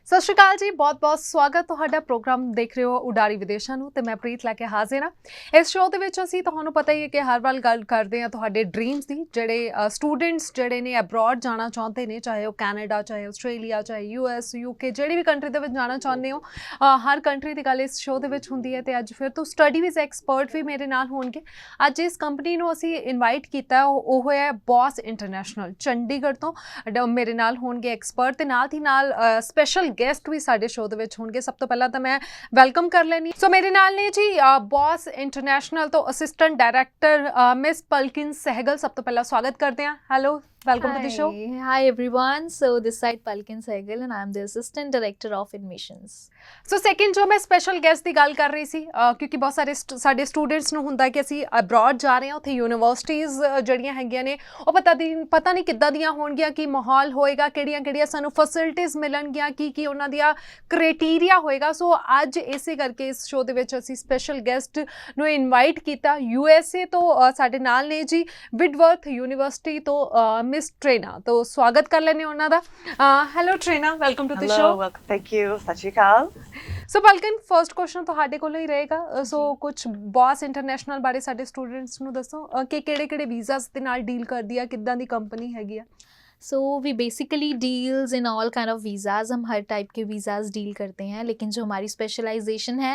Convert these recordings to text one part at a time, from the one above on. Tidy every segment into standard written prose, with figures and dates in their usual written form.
ਸਤਿ ਸ਼੍ਰੀ ਅਕਾਲ ਜੀ, ਬਹੁਤ-ਬਹੁਤ ਸਵਾਗਤ ਤੁਹਾਡਾ ਪ੍ਰੋਗਰਾਮ ਦੇਖ ਰਹੇ ਹੋ ਉਡਾਰੀ ਵਿਦੇਸ਼ਾਂ ਨੂੰ ਤੇ ਮੈਂ ਪ੍ਰੀਤ ਲੈ ਕੇ ਹਾਜ਼ਰ ਹਾਂ। ਇਸ ਸ਼ੋਅ ਦੇ ਵਿੱਚ ਅਸੀਂ ਤੁਹਾਨੂੰ ਪਤਾ ਹੀ ਹੈ ਕਿ ਹਰ ਵਾਰ ਗੱਲ ਕਰਦੇ ਹਾਂ ਤੁਹਾਡੇ ਡ੍ਰੀਮਸ ਦੀ, ਜਿਹੜੇ ਸਟੂਡੈਂਟਸ ਜਿਹੜੇ ਨੇ ਅਬਰੋਡ ਜਾਣਾ ਚਾਹੁੰਦੇ ਨੇ, ਚਾਹੇ ਉਹ ਕੈਨੇਡਾ, ਚਾਹੇ ਆਸਟ੍ਰੇਲੀਆ, ਚਾਹੇ US UK, ਜਿਹੜੀ ਵੀ ਕੰਟਰੀ ਦੇ ਵਿੱਚ ਜਾਣਾ ਚਾਹੁੰਦੇ ਹੋ, ਹਰ ਕੰਟਰੀ ਦੀ ਗੱਲ ਇਸ ਸ਼ੋਅ ਦੇ ਵਿੱਚ ਹੁੰਦੀ ਹੈ। ਤੇ ਅੱਜ ਫਿਰ ਤੋਂ ਸਟੱਡੀ ਵੀਜ਼ ਐਕਸਪਰਟ ਵੀ ਮੇਰੇ ਨਾਲ ਹੋਣਗੇ। ਅੱਜ ਇਸ ਕੰਪਨੀ ਨੂੰ ਅਸੀਂ ਇਨਵਾਈਟ ਕੀਤਾ, ਉਹ ਹੈ ਬੌਸ ਇੰਟਰਨੈਸ਼ਨਲ ਚੰਡੀਗੜ੍ਹ ਤੋਂ। ਮੇਰੇ ਨਾਲ ਹੋਣਗੇ ਐਕਸਪਰਟ ਤੇ ਨਾਲ ਦੀ ਨਾਲ ਸਪੈਸ਼ਲ ਗੈਸਟ ਵੀ ਸਾਡੇ ਸ਼ੋਅ ਦੇ ਵਿੱਚ ਹੋਣਗੇ। ਸਭ ਤੋਂ ਪਹਿਲਾਂ ਤਾਂ ਮੈਂ ਵੈਲਕਮ ਕਰ ਲੈਣੀ। ਸੋ ਮੇਰੇ ਨਾਲ ਨੇ ਜੀ ਬੌਸ ਇੰਟਰਨੈਸ਼ਨਲ ਤੋਂ ਅਸਿਸਟੈਂਟ ਡਾਇਰੈਕਟਰ ਮਿਸ ਪਲਕਿਨ ਸਹਿਗਲ। ਸਭ ਤੋਂ ਪਹਿਲਾਂ ਸਵਾਗਤ ਕਰਦੇ ਹਾਂ। Hello, welcome to the show. Hi everyone. So this side Palkin Sehgal and I am the Assistant Director of Admissions. So second ਜੋ ਮੈਂ ਸਪੈਸ਼ਲ ਗੈਸਟ ਦੀ ਗੱਲ ਕਰ ਰਹੀ ਸੀ, ਕਿਉਂਕਿ ਬਹੁਤ ਸਾਰੇ ਸਾਡੇ ਸਟੂਡੈਂਟਸ ਨੂੰ ਹੁੰਦਾ ਕਿ ਅਸੀਂ ਅਬਰੋਡ ਜਾ ਰਹੇ ਹਾਂ, ਉੱਥੇ ਯੂਨੀਵਰਸਿਟੀਜ਼ ਜਿਹੜੀਆਂ ਹੈਗੀਆਂ ਨੇ ਉਹ ਪਤਾ ਨਹੀਂ ਕਿੱਦਾਂ ਦੀਆਂ ਹੋਣਗੀਆਂ, ਕੀ ਮਾਹੌਲ ਹੋਏਗਾ, ਕਿਹੜੀਆਂ ਸਾਨੂੰ ਫੈਸਿਲਿਟੀਜ਼ ਮਿਲਣਗੀਆਂ, ਕੀ ਉਹਨਾਂ ਦੀਆਂ ਕ੍ਰਾਈਟੀਰੀਆ ਹੋਏਗਾ। ਸੋ ਅੱਜ ਇਸੇ ਕਰਕੇ ਇਸ ਸ਼ੋਅ ਦੇ ਵਿੱਚ ਅਸੀਂ ਸਪੈਸ਼ਲ ਗੈਸਟ ਨੂੰ ਇਨਵਾਈਟ ਕੀਤਾ। USA ਤੋਂ ਸਾਡੇ ਨਾਲ ਨੇ ਜੀ ਵਿਟਵਰਥ ਯੂਨੀਵਰਸਿਟੀ ਤੋਂ ਮਿਸ ਟ੍ਰੇਨਾ। ਤੋਂ ਸਵਾਗਤ ਕਰ ਲੈਂਦੇ ਉਹਨਾਂ ਦਾ। Hello Trena, welcome to the show. Hello, thank you, ਸਤਿ ਸ਼੍ਰੀ ਅਕਾਲ। ਸੋ ਪਲਕਿਨ, ਫਰਸਟ ਕੁਐਸਚਨ ਤੁਹਾਡੇ ਕੋਲੋਂ ਹੀ ਰਹੇਗਾ। ਸੋ ਕੁਝ ਬੌਸ ਇੰਟਰਨੈਸ਼ਨਲ ਬਾਰੇ ਸਾਡੇ ਸਟੂਡੈਂਟਸ ਨੂੰ ਦੱਸੋ ਕਿ ਕਿਹੜੇ ਵੀਜ਼ਾਸ ਦੇ ਨਾਲ ਡੀਲ ਕਰਦੀ ਆ, ਕਿੱਦਾਂ ਦੀ ਕੰਪਨੀ ਹੈਗੀ ਆ। So we basically deals in all kind of visas. हम हर टाइप के visas डील करते हैं, लेकिन जो हमारी स्पेशलाइजेशन है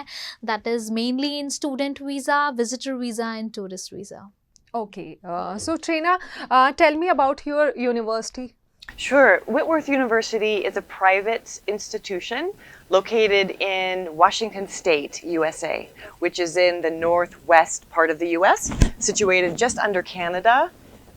that is mainly in student visa, visitor visa and tourist visa. Okay, so Trina, tell me about your university. Sure. Whitworth University is a private institution located in Washington State, USA, which is in the northwest part of the US, situated just under Canada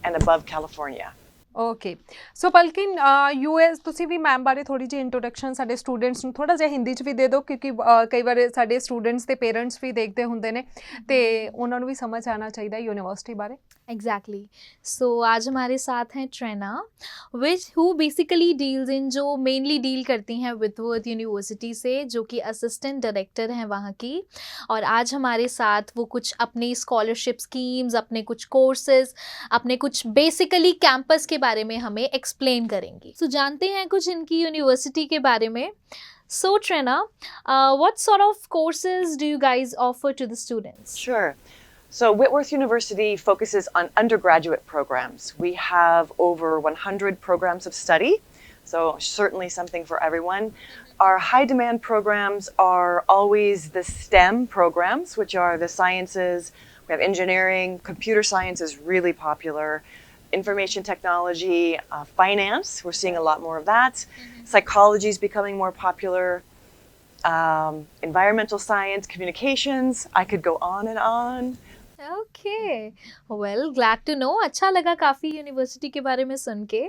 and above California. Okay, so ਪਲਕਿਨ US, ਤੁਸੀਂ ਵੀ ma'am ਬਾਰੇ ਥੋੜ੍ਹੀ ਜਿਹੀ introduction ਸਾਡੇ students ਨੂੰ ਥੋੜ੍ਹਾ ਜਿਹਾ ਹਿੰਦੀ 'ਚ ਵੀ ਦੇ ਦਿਓ, ਕਿਉਂਕਿ ਕਈ ਵਾਰ ਸਾਡੇ ਸਟੂਡੈਂਟਸ ਦੇ ਪੇਰੈਂਟਸ ਵੀ ਦੇਖਦੇ ਹੁੰਦੇ ਨੇ ਤੇ ਉਹਨਾਂ ਨੂੰ ਵੀ ਸਮਝ ਆਉਣਾ ਚਾਹੀਦਾ ਯੂਨੀਵਰਸਿਟੀ ਬਾਰੇ। Exactly. So आज हमारे साथ हैं ट्रेना, which who basically deals in, जो mainly deal करती हैं विथवर्थ यूनिवर्सिटी से, जो कि असिस्टेंट डायरेक्टर हैं वहाँ की। और आज हमारे साथ वो कुछ अपनी स्कॉलरशिप स्कीम्स, अपने कुछ कोर्सेज, अपने कुछ बेसिकली कैंपस के बारे में हमें एक्सप्लेन करेंगी। So जानते हैं कुछ इनकी यूनिवर्सिटी के बारे में। So Trina, what sort of courses do you guys offer to the students? Sure. So Whitworth University focuses on undergraduate programs. We have over 100 programs of study, so certainly something for everyone. Our high demand programs are always the STEM programs, which are the sciences. We have engineering, computer science is really popular, information technology, finance, we're seeing a lot more of that. Psychology is becoming more popular. Environmental science, communications, I could go on and on. Okay, well, glad to know. अच्छा लगा काफ़ी university के बारे में सुन के।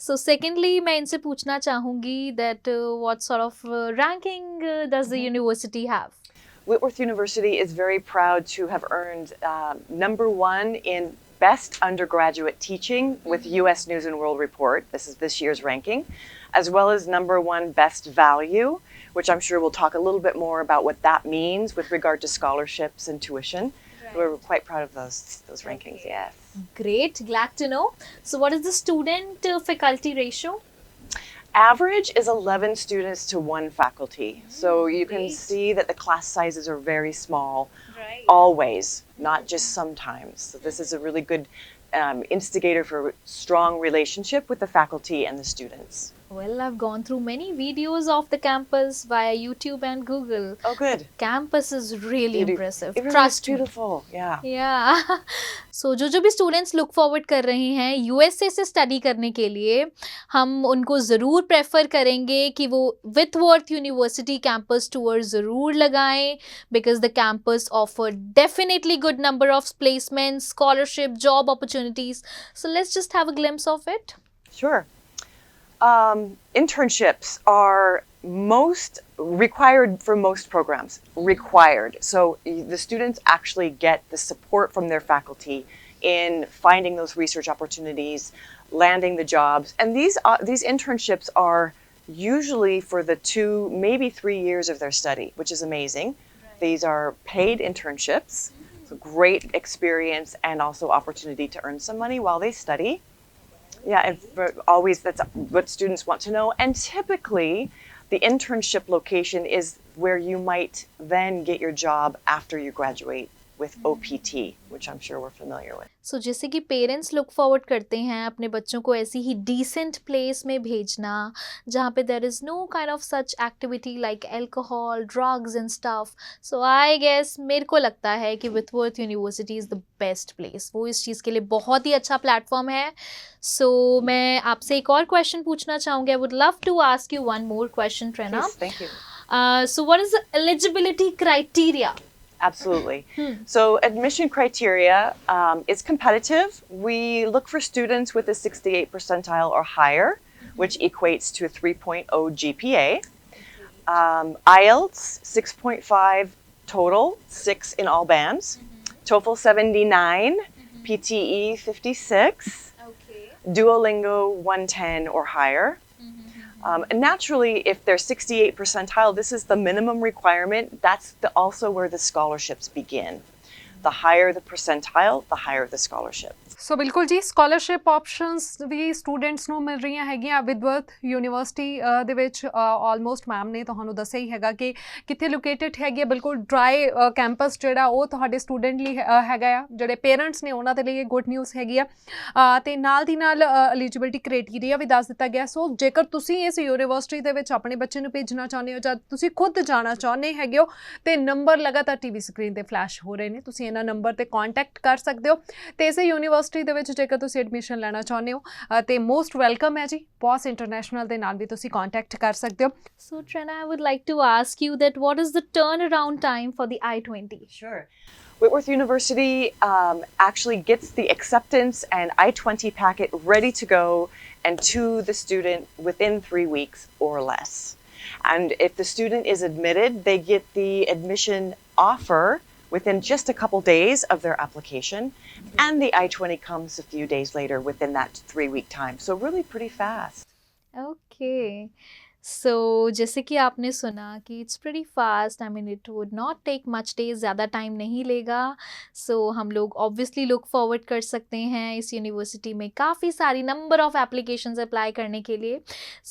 So secondly, मैं इनसे पूछना चाहूँगी that what sort of ranking does the university have? Whitworth University is very proud to have earned #1 in Best Undergraduate Teaching with US News and World Report. This is this year's ranking, as well as #1 Best Value, which I'm sure we'll talk a little bit more about what that means with regard to scholarships and tuition. We're quite proud of those rankings, yes. Great, glad to know. So what is the student faculty ratio? Average is 11 students to 1 faculty. So you can see that the class sizes are very small, always, not just sometimes. So this is a really good instigator for strong relationship with the faculty and the students. Well, I've gone through many videos of the campus via YouTube and Google. Oh, good. The campus is really impressive. It really Trust is beautiful, yeah. Yeah. So जो भी students look forward कर रहे हैं USA से study करने के लिए, हम उनको ज़रूर प्रेफर करेंगे कि वो विथवर्थ यूनिवर्सिटी कैंपस टूर ज़रूर लगाएं, because the campus offer definitely good number of placements, scholarship, job opportunities. So let's just have a glimpse of it. Sure. Internships are most required for most programs, required. So the students actually get the support from their faculty in finding those research opportunities, landing the jobs. And these internships are usually for the 2, maybe 3 years of their study, which is amazing. Right. These are paid internships, so great experience and also opportunity to earn some money while they study. Yeah, and always that's what students want to know. And typically, the internship location is where you might then get your job after you graduate with OPT, which I'm sure we're familiar with. सो जैसे कि parents look forward करते हैं अपने बच्चों को ऐसी ही decent place में भेजना जहाँ पे there is no kind of such activity like alcohol drugs and stuff so I guess मेरे को लगता है कि Whitworth university is the best place वो इस चीज़ के लिए बहुत ही अच्छा प्लेटफॉर्म है सो मैं आपसे एक और क्वेश्चन पूछना चाहूँगी I would love to ask you one more question Trena Please, thank you. So what is the eligibility criteria Absolutely. So admission criteria is competitive. We look for students with a 68 percentile or higher, which equates to a 3.0 GPA. IELTS 6.5 total, 6 in all bands. TOEFL 79, PTE 56, Duolingo 110 or higher. And naturally, if they're 68 percentile, this is the minimum requirement. That's also where the scholarships begin. The higher the percentile, the higher the scholarship. ਸੋ ਬਿਲਕੁਲ ਜੀ scholarship options ਵੀ students ਨੂੰ ਮਿਲ ਰਹੀਆਂ ਹੈਗੀਆਂ ਵਿਦਵਰਥ university ਦੇ ਵਿੱਚ almost ma'am ਨੇ ਤੁਹਾਨੂੰ ਦੱਸਿਆ ਹੀ ਹੈਗਾ ਕਿ ਕਿੱਥੇ ਲੋਕੇਟਡ ਹੈਗੀ ਹੈ ਬਿਲਕੁਲ ਡਰਾਈ ਕੈਂਪਸ ਜਿਹੜਾ ਉਹ ਤੁਹਾਡੇ ਸਟੂਡੈਂਟ ਲਈ ਹੈਗਾ ਆ ਜਿਹੜੇ ਪੇਰੈਂਟਸ ਨੇ ਉਹਨਾਂ ਦੇ ਲਈ ਇਹ ਗੁੱਡ ਨਿਊਜ਼ ਹੈਗੀ ਆ ਅਤੇ ਨਾਲ ਦੀ ਨਾਲ ਐਲੀਜੀਬਿਲਟੀ ਕ੍ਰਾਈਟੇਰੀਆ ਵੀ ਦੱਸ ਦਿੱਤਾ ਗਿਆ ਸੋ ਜੇਕਰ ਤੁਸੀਂ ਇਸ ਯੂਨੀਵਰਸਿਟੀ ਦੇ ਵਿੱਚ ਆਪਣੇ ਬੱਚੇ ਨੂੰ ਭੇਜਣਾ ਚਾਹੁੰਦੇ ਹੋ ਜਾਂ ਤੁਸੀਂ ਖੁਦ ਜਾਣਾ ਚਾਹੁੰਦੇ ਹੈਗੇ ਹੋ ਤੇ ਨੰਬਰ ਲਗਾਤਾਰ ਟੀਵੀ ਸਕਰੀਨ ਤੇ ਫਲੈਸ਼ ਹੋ ਰਹੇ ਨੇ ਤੁਸੀਂ ਇਹਨਾਂ ਨੰਬਰ ਤੇ ਕੰਟੈਕਟ ਕਰ ਸਕਦੇ ਹੋ ਤੇ ਇਸੇ ਯੂਨੀਵਰਸਿਟੀ ਦੇ ਵਿੱਚ ਜੇਕਰ ਤੁਸੀਂ ਐਡਮਿਸ਼ਨ ਲੈਣਾ ਚਾਹੁੰਦੇ ਹੋ ਤੇ ਮੋਸਟ ਵੈਲਕਮ ਹੈ ਜੀ ਪੌਸ ਇੰਟਰਨੈਸ਼ਨਲ ਦੇ ਨਾਲ ਵੀ ਤੁਸੀਂ ਕੰਟੈਕਟ ਕਰ ਸਕਦੇ ਹੋ So Trina, I would like to ask you that what is the turnaround time for the I-20? Sure. Whitworth University actually gets the acceptance and I-20 packet ready to go and to the student within 3 weeks or less. And if the student is admitted, they get the admission offer within just a couple days of their application, and the I-20 comes a few days later within that 3-week time. So really pretty fast. Okay. So जैसे कि आपने सुना कि it's pretty fast I mean it would not take much days ज़्यादा time नहीं लेगा सो हम लोग ऑब्वियसली लुक फॉरवर्ड कर सकते हैं इस यूनिवर्सिटी में काफ़ी सारी नंबर ऑफ़ एप्लीकेशंस अप्लाई करने के लिए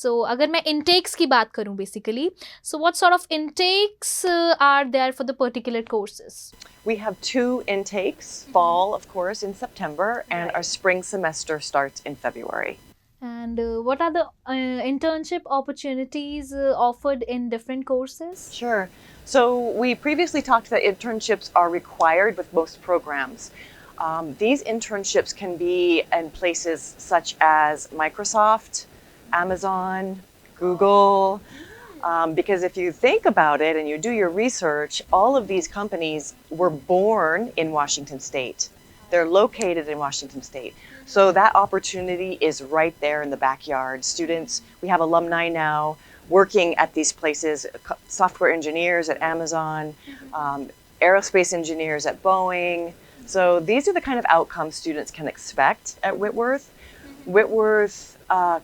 सो अगर मैं इनटेक्स की बात करूं basically so what sort of intakes are there for the particular courses We have 2 intakes, fall of course in September, and our spring semester starts in February. And what are the internship opportunities offered in different courses? Sure. So we previously talked that internships are required with most programs. These internships can be in places such as Microsoft, Amazon, Google, because if you think about it and you do your research, all of these companies were born in Washington State. They're located in Washington State. So that opportunity is right there in the backyard. Students, we have alumni now working at these places, software engineers at Amazon, aerospace engineers at Boeing. So these are the kind of outcomes students can expect at Whitworth. Whitworth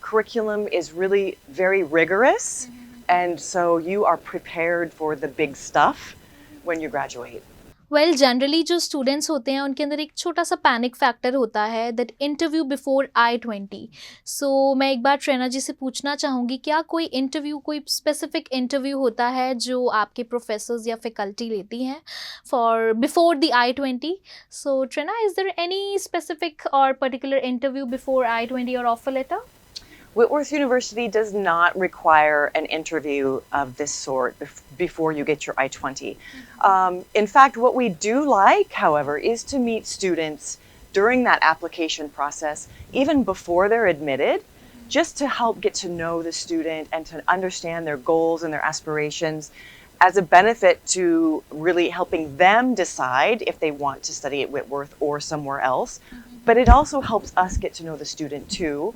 curriculum is really very rigorous, and so you are prepared for the big stuff when you graduate. Well generally जो students होते हैं उनके अंदर एक छोटा सा panic factor होता है दैट इंटरव्यू बिफोर I-20 सो मैं एक बार ट्रेना जी से पूछना चाहूँगी क्या कोई इंटरव्यू कोई स्पेसिफिक इंटरव्यू होता है जो आपके प्रोफेसर्स या फैकल्टी लेती हैं for before the I-20 so Trena is there any specific और पर्टिकुलर इंटरव्यू बिफोर I-20 और offer letter Whitworth University does not require an interview of this sort before you get your I-20. In fact, what we do like, however, is to meet students during that application process, even before they're admitted, just to help get to know the student and to understand their goals and their aspirations as a benefit to really helping them decide if they want to study at Whitworth or somewhere else. But it also helps us get to know the student too.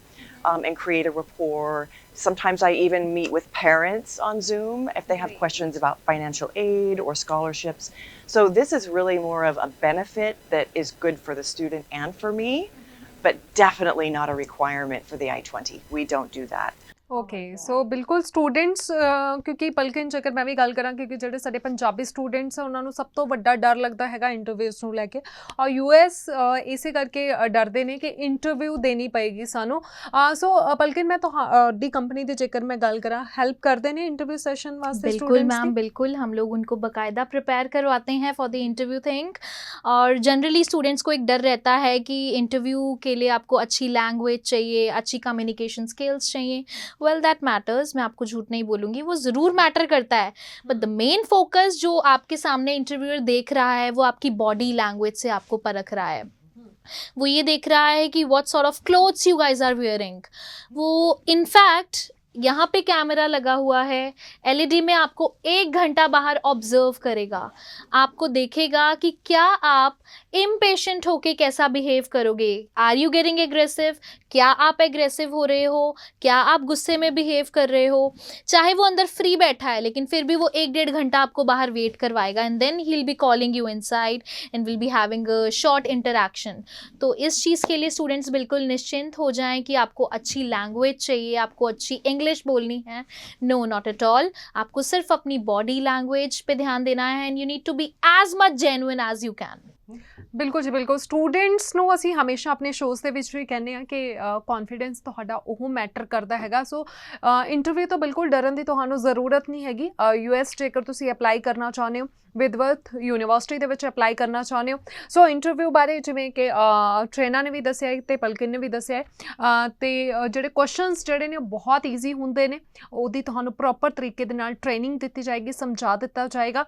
And create a rapport. Sometimes I even meet with parents on Zoom if they have questions about financial aid or scholarships. So this is really more of a benefit that is good for the student and for me, but definitely not a requirement for the I-20. We don't do that. Okay so ਬਿਲਕੁਲ students ਕਿਉਂਕਿ ਪਲਕਿਨ ਜੇਕਰ ਮੈਂ ਵੀ ਗੱਲ ਕਰਾਂ ਕਿਉਂਕਿ ਜਿਹੜੇ ਸਾਡੇ Punjabi students ਆ ਉਹਨਾਂ ਨੂੰ ਸਭ ਤੋਂ ਵੱਡਾ ਡਰ ਲੱਗਦਾ ਹੈਗਾ ਇੰਟਰਵਿਊਜ਼ ਨੂੰ ਲੈ ਕੇ ਔਰ ਯੂਐਸ ਇਸੇ ਕਰਕੇ ਡਰਦੇ ਨੇ ਕਿ ਇੰਟਰਵਿਊ ਦੇਣੀ ਪਏਗੀ ਸਾਨੂੰ ਸੋ ਪਲਕਿਨ ਮੈਂ ਤੁਹਾਡੀ ਕੰਪਨੀ ਦੀ ਜੇਕਰ ਮੈਂ ਗੱਲ करा हेल्प करते हैं इंटरव्यू सेशन वास्ते बिल्कुल स्टूडेंट्स मैम, की? बिल्कुल हम लोग उनको बाकायदा प्रिपेयर करवाते हैं फॉर द इंटरव्यू थिंग। और जनरली स्टूडेंट्स को एक डर रहता है कि इंटरव्यू के लिए आपको अच्छी लैंग्वेज चाहिए, अच्छी कम्युनिकेशन स्किल्स चाहिए। वेल दैट मैटर्स, मैं आपको झूठ नहीं बोलूँगी, वो ज़रूर मैटर करता है, बट द मेन फोकस जो आपके सामने इंटरव्यूअर देख रहा है वो आपकी बॉडी लैंग्वेज से आपको परख रहा है। वो ये देख रहा है कि what sort of clothes you guys are wearing. वो इनफैक्ट यहाँ पे कैमरा लगा हुआ है, एलईडी में आपको 1 घंटा बाहर ऑब्जर्व करेगा, आपको देखेगा कि क्या आप इम्पेशेंट होके कैसा बिहेव करोगे, आर यू गेटिंग एग्रेसिव, क्या आप एग्रेसिव हो रहे हो, क्या आप गुस्से में बिहेव कर रहे हो। चाहे वो अंदर फ्री बैठा है लेकिन फिर भी वो 1-1.5 घंटा आपको बाहर वेट करवाएगा and then he will be calling you inside and will be having a short interaction. तो इस चीज़ के लिए स्टूडेंट्स बिल्कुल निश्चिंत हो जाएं कि आपको अच्छी लैंग्वेज चाहिए, आपको अच्छी इंग्लिश बोलनी है। No, not at all. आपको सिर्फ अपनी बॉडी लैंग्वेज पे ध्यान देना है and you need to be as much genuine as you can. ਬਿਲਕੁਲ ਜੀ ਬਿਲਕੁਲ ਸਟੂਡੈਂਟਸ ਨੂੰ ਅਸੀਂ ਹਮੇਸ਼ਾ ਆਪਣੇ ਸ਼ੋਜ਼ ਦੇ ਵਿੱਚ ਵੀ ਕਹਿੰਦੇ ਆ ਕਿ ਕੌਨਫੀਡੈਂਸ ਤੁਹਾਡਾ ਉਹ ਮੈਟਰ ਕਰਦਾ ਹੈਗਾ ਸੋ ਇੰਟਰਵਿਊ ਤੋਂ ਬਿਲਕੁਲ ਡਰਨ ਦੀ ਤੁਹਾਨੂੰ ਜ਼ਰੂਰਤ ਨਹੀਂ ਹੈਗੀ ਯੂਐਸ ਜੇਕਰ ਤੁਸੀਂ ਅਪਲਾਈ ਕਰਨਾ ਚਾਹੁੰਦੇ ਹੋ ਵਿਦਵਰਥ ਯੂਨੀਵਰਸਿਟੀ ਦੇ ਵਿੱਚ ਅਪਲਾਈ ਕਰਨਾ ਚਾਹੁੰਦੇ ਹੋ ਸੋ ਇੰਟਰਵਿਊ ਬਾਰੇ ਜਿਵੇਂ ਕਿ ਟ੍ਰੇਨਰ ਨੇ ਵੀ ਦੱਸਿਆ ਤੇ ਪਲਕਿਨ ਨੇ ਵੀ ਦੱਸਿਆ ਤੇ ਜਿਹੜੇ ਕੁਐਸਚਨਸ ਜਿਹੜੇ ਨੇ ਉਹ ਬਹੁਤ ਈਜ਼ੀ ਹੁੰਦੇ ਨੇ ਉਹਦੀ ਤੁਹਾਨੂੰ ਪ੍ਰੋਪਰ ਤਰੀਕੇ ਦੇ ਨਾਲ ਟ੍ਰੇਨਿੰਗ ਦਿੱਤੀ ਜਾਏਗੀ ਸਮਝਾ ਦਿੱਤਾ ਜਾਏਗਾ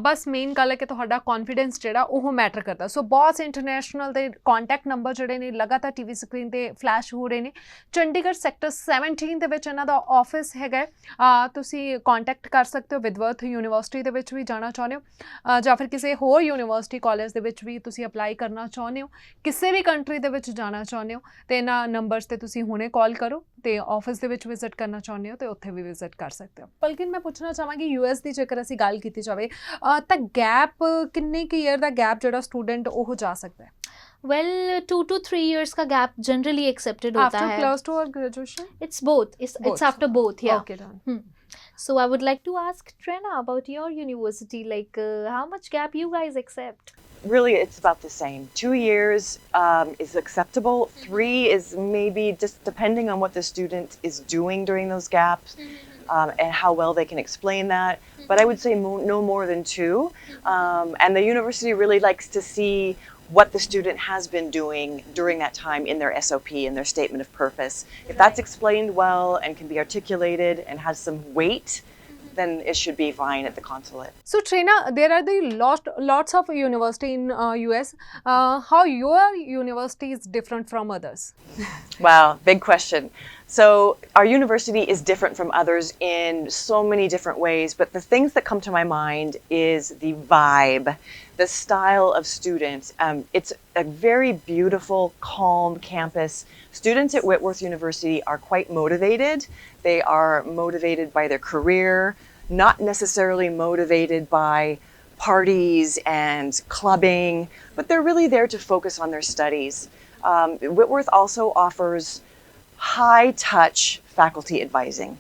ਬਸ ਮੇਨ ਗੱਲ ਹੈ ਕਿ ਤੁਹਾਡਾ ਕੌਨਫੀਡੈਂਸ ਜਿਹੜਾ ਉਹ ਮੈਟਰ ਕਰਦਾ ਸੋ ਬੌਸ ਇੰਟਰਨੈਸ਼ਨਲ ਦੇ ਕੰਟੈਕਟ ਨੰਬਰ ਜਿਹੜੇ ਨੇ ਲਗਾਤਾਰ ਟੀਵੀ ਸਕਰੀਨ ਤੇ ਫਲੈਸ਼ ਹੋ ਰਹੇ ਨੇ ਚੰਡੀਗੜ੍ਹ ਸੈਕਟਰ 17 ਦੇ ਵਿੱਚ ਇਹਨਾਂ ਦਾ ਆਫਿਸ ਹੈਗਾ ਤੁਸੀਂ ਕੰਟੈਕਟ ਕਰ ਸਕਦੇ ਹੋ ਵਿਦਵਰਥ ਯੂਨੀਵਰਸਿਟੀ ਦੇ ਵਿੱਚ ਵੀ ਜਾਣਾ ਚਾਹੁੰਦੇ ਹੋ ਜਾਂ ਫਿਰ ਕਿਸੇ ਹੋਰ ਯੂਨੀਵਰਸਿਟੀ ਕਾਲਜ ਦੇ ਵਿੱਚ ਵੀ ਤੁਸੀਂ ਅਪਲਾਈ ਕਰਨਾ ਚਾਹੁੰਦੇ ਹੋ ਕਿਸੇ ਵੀ ਕੰਟਰੀ ਦੇ ਵਿੱਚ ਜਾਣਾ ਚਾਹੁੰਦੇ ਹੋ ਤੇ ਇਹਨਾਂ ਨੰਬਰਸ ਤੇ ਤੁਸੀਂ ਹੁਣੇ ਕਾਲ ਕਰੋ ਤੇ ਆਫਿਸ ਦੇ ਵਿੱਚ ਵਿਜ਼ਿਟ ਕਰਨਾ ਚਾਹੁੰਦੇ ਹੋ ਤੇ ਉੱਥੇ ਵੀ ਵਿਜ਼ਿਟ ਕਰ ਸਕਦੇ ਹੋ ਬਲਕਿ ਮੈਂ ਪੁੱਛਣਾ ਚਾਹਾਂਗੀ ਯੂਐਸ ਦੀ ਜੇਕਰ ਅਸੀਂ ਗੱਲ ਕੀਤੀ ਜਾਵੇ ਤਾਂ ਗੈਪ ਕਿੰਨੇ ਕੁ ਈਅਰ ਦਾ ਗੈਪ ਜਿਹੜਾ ਸਟੂਡੈਂਟ ਉਹ ਜਾ ਸਕਦਾ ਹੈ Well, 2 to 3 years का gap generally accepted होता after है. close to or graduation It's both. It's after both. Yeah. okay done So I would like to ask Trena about your university. Like, how much gap you guys accept? Really, it's about the same. 2 years is acceptable. 3 is maybe just depending on what the student is doing during those gaps and how well they can explain that. But I would say no more than 2. And the university really likes to see what the student has been doing during that time in their SOP, in their statement of purpose. If that's explained well and can be articulated and has some weight, then it should be fine at the consulate. So Trena, there are the lots of university in US. How your university is different from others? Wow, big question. So our university is different from others in so many different ways, but the things that come to my mind is the vibe, the style of students. It's a very beautiful, calm campus. Students at Whitworth University are quite motivated. They are motivated by their career, not necessarily motivated by parties and clubbing, but they're really there to focus on their studies. Whitworth also offers high-touch faculty advising.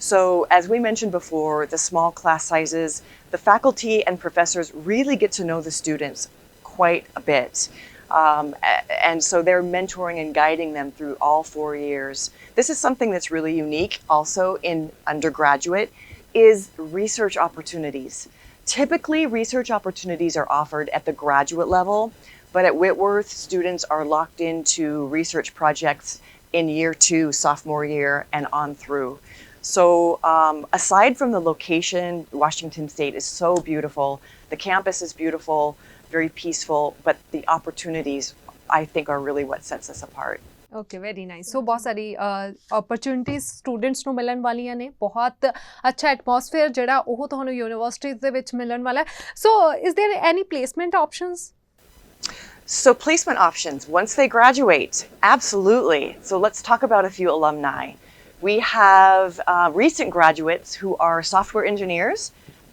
So as we mentioned before, the small class sizes, the faculty and professors really get to know the students quite a bit. And so they're mentoring and guiding them through all 4 years. This is something that's really unique also in undergraduate is research opportunities. Typically, research opportunities are offered at the graduate level, but at Whitworth, students are locked into research projects in year 2, sophomore year, and on through. So aside from the location, Washington State is so beautiful. The campus is beautiful, very peaceful, but the opportunities, I think, are really what sets us apart. Okay very nice so ਬਹੁਤ ਸਾਰੀ opportunities students ਨੂੰ ਮਿਲਣ ਵਾਲੀਆਂ ਨੇ ਬਹੁਤ ਅੱਛਾ atmosphere ਜਿਹੜਾ ਉਹ ਤੁਹਾਨੂੰ ਯੂਨੀਵਰਸਿਟੀਜ਼ ਦੇ ਵਿੱਚ ਮਿਲਣ ਵਾਲਾ ਹੈ so is there any placement options So placement options, once they graduate, absolutely. So let's talk about a few alumni. We have recent graduates who are software engineers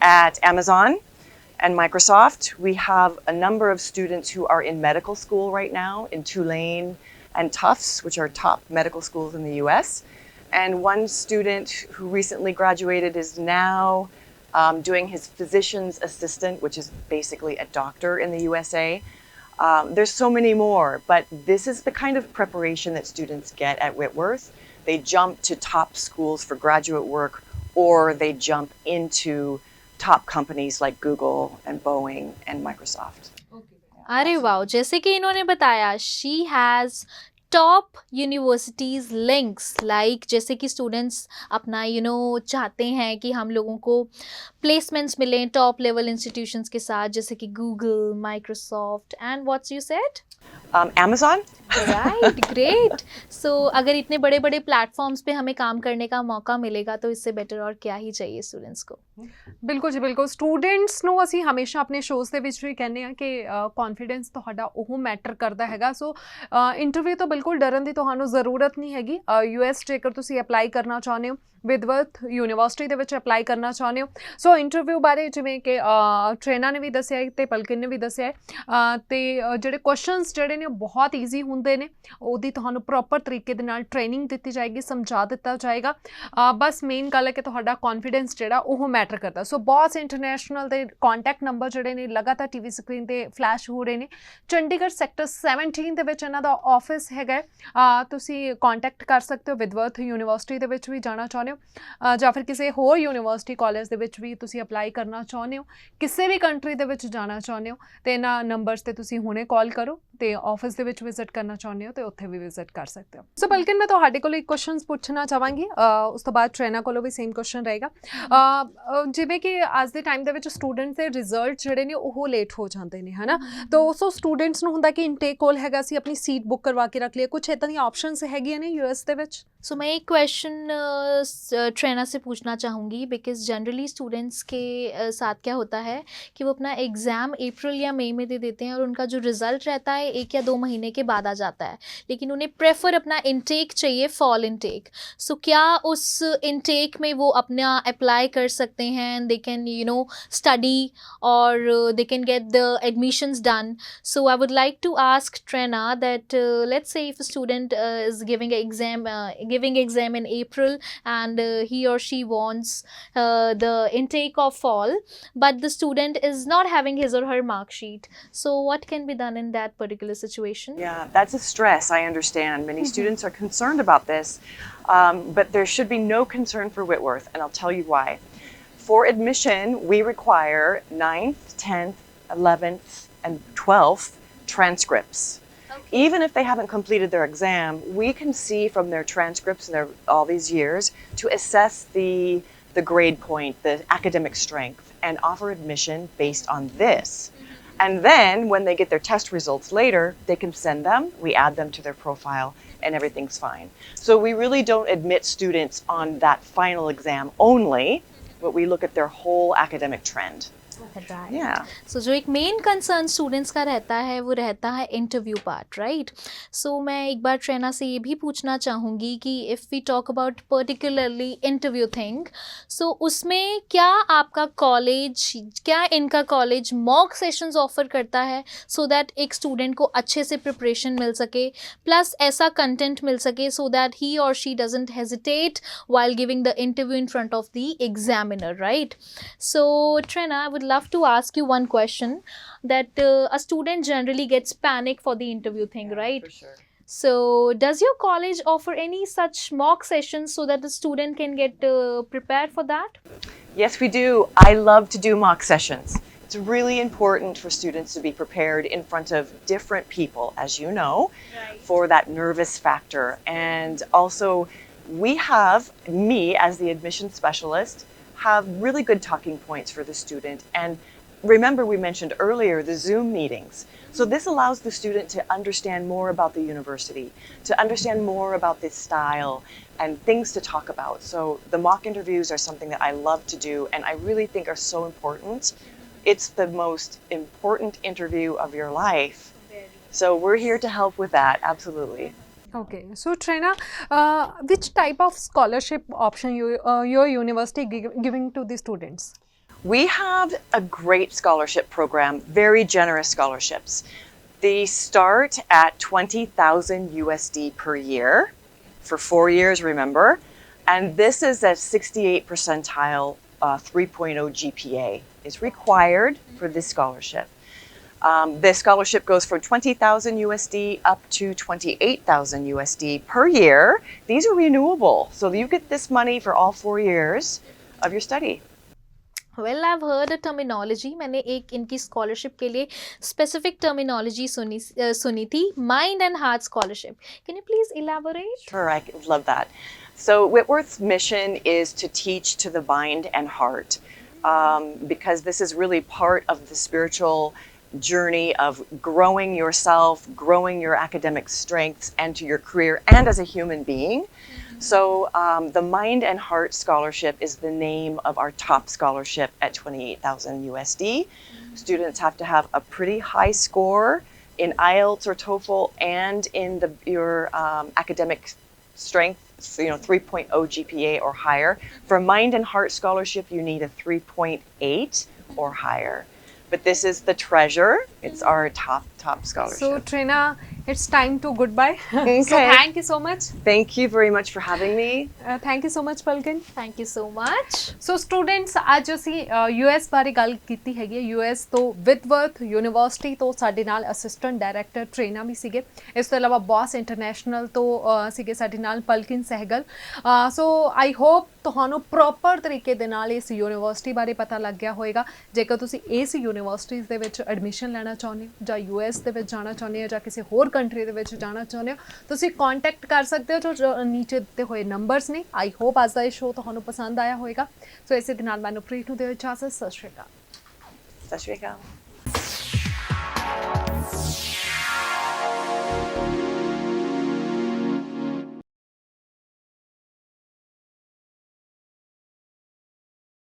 at Amazon and Microsoft. We have a number of students who are in medical school right now in Tulane and Tufts, which are top medical schools in the US. And one student who recently graduated is now doing his physician's assistant, which is basically a doctor in the USA. There's so many more, but this is the kind of preparation that students get at Whitworth. They jump to top schools for graduate work, or they jump into top companies like Google and Boeing and Microsoft. अरे wow, जैसे कि इन्होंने बताया she has top universities links, like जैसे कि students अपना चाहते हैं कि हम लोगों को प्लेसमेंट्स मिलें टॉप लेवल इंस्टीट्यूशंस के साथ, जैसे कि Google, Microsoft and what's you said Amazon? Right, great. So अगर इतने बड़े बड़े प्लेटफॉर्म्स पे हमें काम करने का मौका मिलेगा तो इससे बेटर और क्या ही चाहिए स्टूडेंट्स को. ਬਿਲਕੁਲ ਜੀ ਬਿਲਕੁਲ. ਸਟੂਡੈਂਟਸ ਨੂੰ ਅਸੀਂ ਹਮੇਸ਼ਾ ਆਪਣੇ ਸ਼ੋਜ਼ ਦੇ ਵਿੱਚ ਵੀ ਕਹਿੰਦੇ ਹਾਂ ਕਿ ਕੌਨਫੀਡੈਂਸ ਤੁਹਾਡਾ ਉਹ ਮੈਟਰ ਕਰਦਾ ਹੈਗਾ. ਸੋ ਇੰਟਰਵਿਊ ਤੋਂ ਬਿਲਕੁਲ ਡਰਨ ਦੀ ਤੁਹਾਨੂੰ ਜ਼ਰੂਰਤ ਨਹੀਂ ਹੈਗੀ. US ਜੇਕਰ ਤੁਸੀਂ ਅਪਲਾਈ ਕਰਨਾ ਚਾਹੁੰਦੇ ਹੋ, ਵਿਦਵਰਥ ਯੂਨੀਵਰਸਿਟੀ ਦੇ ਵਿੱਚ ਅਪਲਾਈ ਕਰਨਾ ਚਾਹੁੰਦੇ ਹੋ, ਸੋ ਇੰਟਰਵਿਊ ਬਾਰੇ ਜਿਵੇਂ ਕਿ ਟ੍ਰੇਨਾ ਨੇ ਵੀ ਦੱਸਿਆ ਹੈ ਅਤੇ ਪਲਕਿਨ ਨੇ ਵੀ ਦੱਸਿਆ ਹੈ, ਅਤੇ ਜਿਹੜੇ ਕੁਐਸਚਨਸ ਜਿਹੜੇ ਨੇ ਉਹ ਬਹੁਤ ਈਜ਼ੀ ਹੁੰਦੇ ਨੇ. ਉਹਦੀ ਤੁਹਾਨੂੰ ਪ੍ਰੋਪਰ ਤਰੀਕੇ ਦੇ ਨਾਲ ਟ੍ਰੇਨਿੰਗ ਦਿੱਤੀ ਜਾਏਗੀ, ਸਮਝਾ ਦਿੱਤਾ ਜਾਏਗਾ. ਬਸ ਮੇਨ ਗੱਲ ਹੈ ਕਿ ਤੁਹਾਡਾ ਕੌਨਫੀਡੈਂਸ ਜਿਹੜਾ ਉਹ ਮੈਟਰ ਕਰਦਾ. ਸੋ ਬਹੁਤ ਇੰਟਰਨੈਸ਼ਨਲ ਦੇ ਕੰਟੈਕਟ ਨੰਬਰ ਜਿਹੜੇ ਨੇ ਲਗਾਤਾਰ TV ਸਕਰੀਨ 'ਤੇ ਫਲੈਸ਼ ਹੋ ਰਹੇ ਨੇ. ਚੰਡੀਗੜ੍ਹ ਸੈਕਟਰ 17 ਦੇ ਵਿੱਚ ਇਹਨਾਂ ਦਾ ਆਫਿਸ ਹੈਗਾ. ਤੁਸੀਂ ਕੰਟੈਕਟ ਕਰ ਸਕਦੇ ਹੋ. ਵਿਦਵਰਥ ਯੂਨੀਵਰਸਿਟੀ ਦੇ ਵਿੱਚ ਵੀ ਜਾਣਾ ਚਾਹੁੰਦੇ ਹੋ ਜਾਂ ਫਿਰ ਕਿਸੇ ਹੋਰ ਯੂਨੀਵਰਸਿਟੀ ਕਾਲਜ ਦੇ ਵਿੱਚ ਵੀ ਤੁਸੀਂ ਅਪਲਾਈ ਕਰਨਾ ਚਾਹੁੰਦੇ ਹੋ, ਕਿਸੇ ਵੀ ਕੰਟਰੀ ਦੇ ਵਿੱਚ ਜਾਣਾ ਚਾਹੁੰਦੇ ਹੋ, ਅਤੇ ਇਹਨਾਂ ਨੰਬਰਸ 'ਤੇ ਤੁਸੀਂ ਹੁਣੇ ਕਾਲ ਕਰੋ. ਅਤੇ ਆਫਿਸ ਦੇ ਵਿੱਚ ਵਿਜ਼ਿਟ ਕਰਨਾ ਚਾਹੁੰਦੇ ਹੋ ਅਤੇ ਉੱਥੇ ਵੀ ਵਿਜ਼ਿਟ ਕਰ ਸਕਦੇ ਹੋ. ਸੋ ਬਲਕਿ ਮੈਂ ਤੁਹਾਡੇ ਕੋਲ ਇੱਕ ਕੁਐਸਚਨ ਪੁੱਛਣਾ ਚਾਹਾਂਗੀ, ਉਸ ਤੋਂ ਬਾਅਦ ਟ੍ਰੇਨਾ ਕੋਲੋਂ ਵੀ ਸੇਮ ਕੁਐਸਚਨ ਰਹੇਗਾ. ਜਿਵੇਂ ਕਿ ਅੱਜ ਦੇ ਟਾਈਮ ਦੇ ਵਿੱਚ ਸਟੂਡੈਂਟਸ ਦੇ ਰਿਜ਼ਲਟ ਜਿਹੜੇ ਨੇ ਉਹ ਲੇਟ ਹੋ ਜਾਂਦੇ ਨੇ, ਹੈ ਨਾ. ਤਾਂ ਸੋ ਸਟੂਡੈਂਟਸ ਨੂੰ ਹੁੰਦਾ ਕਿ ਇਨਟੇਕ ਕੋਲ ਹੈਗਾ, ਅਸੀਂ ਆਪਣੀ ਸੀਟ ਬੁੱਕ ਕਰਵਾ ਕੇ ਰੱਖ ਲਈਏ. ਕੁਛ ਇੱਦਾਂ ਦੀਆਂ ਆਪਸ਼ਨਸ ਹੈਗੀਆਂ ਨੇ US ਦੇ ਵਿੱਚ. सो मैं एक क्वेश्चन ट्रेना से पूछना चाहूँगी, बिकॉज जनरली स्टूडेंट्स के साथ क्या होता है कि वो अपना एग्ज़ाम अप्रैल या मई में दे देते हैं और उनका जो रिज़ल्ट रहता है 1 या 2 महीने के बाद आ जाता है, लेकिन उन्हें प्रेफर अपना इनटेक चाहिए, फॉल इनटेक. सो क्या उस इनटेक में वो अपना अप्लाई कर सकते हैं, दे कैन स्टडी और they can get the admissions done. So I would like to ask Trena that let's say if a student is giving exam in April and he or she wants the intake of fall, but the student is not having his or her mark sheet. So what can be done in that particular situation? Yeah, that's a stress. I understand. Many students are concerned about this, but there should be no concern for Whitworth, and I'll tell you why. For admission, we require 9th, 10th, 11th, and 12th transcripts. Even if they haven't completed their exam, we can see from their transcripts and all these years to assess the grade point, the academic strength, and offer admission based on this. And then when they get their test results later, they can send them, we add them to their profile, and everything's fine. So we really don't admit students on that final exam only, but we look at their whole academic trend. Right. Yeah. So जो एक main concern students का रहता है वो रहता है interview part, right. सो मैं एक बार ट्रेना से ये भी पूछना चाहूँगी कि if we talk about particularly interview thing, so उसमें क्या आपका कॉलेज, क्या इनका कॉलेज मॉक सेशंस ऑफर करता है सो दैट एक स्टूडेंट को अच्छे से प्रिपरेशन मिल सके, प्लस ऐसा कंटेंट मिल सके सो दैट ही और she doesn't hesitate while giving the interview in front of the examiner, right? So Trina, I would love to ask you one question, that a student generally gets panic for the interview thing, right? For sure. So does your college offer any such mock sessions so that the student can get prepared for that? Yes, we do. I love to do mock sessions. It's really important for students to be prepared in front of different people, as you know, Right. for that nervous factor. And also, we have, me as the admissions specialist, have really good talking points for the student. And remember, we mentioned earlier the Zoom meetings. So this allows the student to understand more about the university, to understand more about this style and things to talk about. So the mock interviews are something that I love to do and I really think are so important. It's the most important interview of your life. So we're here to help with that, absolutely. Okay, so Trina, which type of scholarship option your university giving to the students? We have a great scholarship program, very generous scholarships. They start at $20,000 USD per year for 4 years, remember. And this is a 68 percentile 3.0 GPA is required for this scholarship. This scholarship goes from 20,000 USD up to 28,000 USD per year. These are renewable, so you get this money for all 4 years of your study. Well I heard a terminology, मैंने एक इनकी scholarship के लिए specific terminology सुनी थी, mind and heart scholarship. Can you please elaborate? Sure, I love that. So Whitworth's mission is to teach to the mind and heart, because this is really part of the spiritual journey of growing yourself, growing your academic strengths, and to your career and as a human being. So the Mind and Heart Scholarship is the name of our top scholarship at 28,000 USD. Students have to have a pretty high score in IELTS or TOEFL and in your academic strength, so, 3.0 GPA or higher. For Mind and Heart Scholarship, you need a 3.8 or higher. But this is the treasure. It's our top scholarship. So Trina, it's time to goodbye. So Okay. thank you so much. Thank you very much for having me. Thank you so much Palkin. Thank you so much. So students, ਅੱਜ ਅਸੀਂ US ਬਾਰੇ ਗੱਲ ਕੀਤੀ ਹੈਗੀ ਹੈ. US ਤੋਂ ਵਿਟਵਰਥ university ਤੋਂ ਸਾਡੇ ਨਾਲ ਅਸਿਸਟੈਂਟ ਡਾਇਰੈਕਟਰ ਟ੍ਰੇਨਾ ਵੀ ਸੀਗੇ. ਇਸ ਤੋਂ ਇਲਾਵਾ ਬੌਸ ਇੰਟਰਨੈਸ਼ਨਲ ਤੋਂ ਸੀਗੇ ਸਾਡੇ ਨਾਲ ਪਲਕਿਨ ਸਹਿਗਲ. ਸੋ ਆਈ ਹੋਪ ਤੁਹਾਨੂੰ ਪ੍ਰੋਪਰ ਤਰੀਕੇ ਦੇ ਨਾਲ ਇਸ ਯੂਨੀਵਰਸਿਟੀ ਬਾਰੇ ਪਤਾ ਲੱਗ ਗਿਆ ਹੋਵੇਗਾ. ਜੇਕਰ ਤੁਸੀਂ ਇਸ ਯੂਨੀਵਰਸਿਟੀਜ਼ ਦੇ ਵਿੱਚ ਐਡਮਿਸ਼ਨ ਲੈਣਾ ਚਾਹੁੰਦੇ ਹੋ ਜਾਂ US ਦੇ ਵਿੱਚ ਜਾਣਾ ਚਾਹੁੰਦੇ ਹੋ ਜਾਂ ਕਿਸੇ ਹੋਰ ਕੰਟਰੀ ਦੇ ਵਿੱਚ ਜਾਣਾ ਚਾਹੁੰਦੇ ਹੋ, ਤੁਸੀਂ ਕੰਟੈਕਟ ਕਰ ਸਕਦੇ ਹੋ ਜੋ ਨੀਚੇ ਦਿੱਤੇ ਹੋਏ ਨੰਬਰਸ ਨੇ. ਆਈ ਹੋਪ ਅੱਜ ਦਾ ਇਹ ਸ਼ੋਅ ਤੁਹਾਨੂੰ ਪਸੰਦ ਆਇਆ ਹੋਵੇਗਾ. ਸੋ ਇਸੇ ਦੇ ਨਾਲ ਮੈਨੂੰ ਪ੍ਰੀਤ ਨੂੰ ਦਿਓ ਇਜਾਜ਼ਤ. ਸਤਿ ਸ਼੍ਰੀ ਅਕਾਲ. Sashri Akal.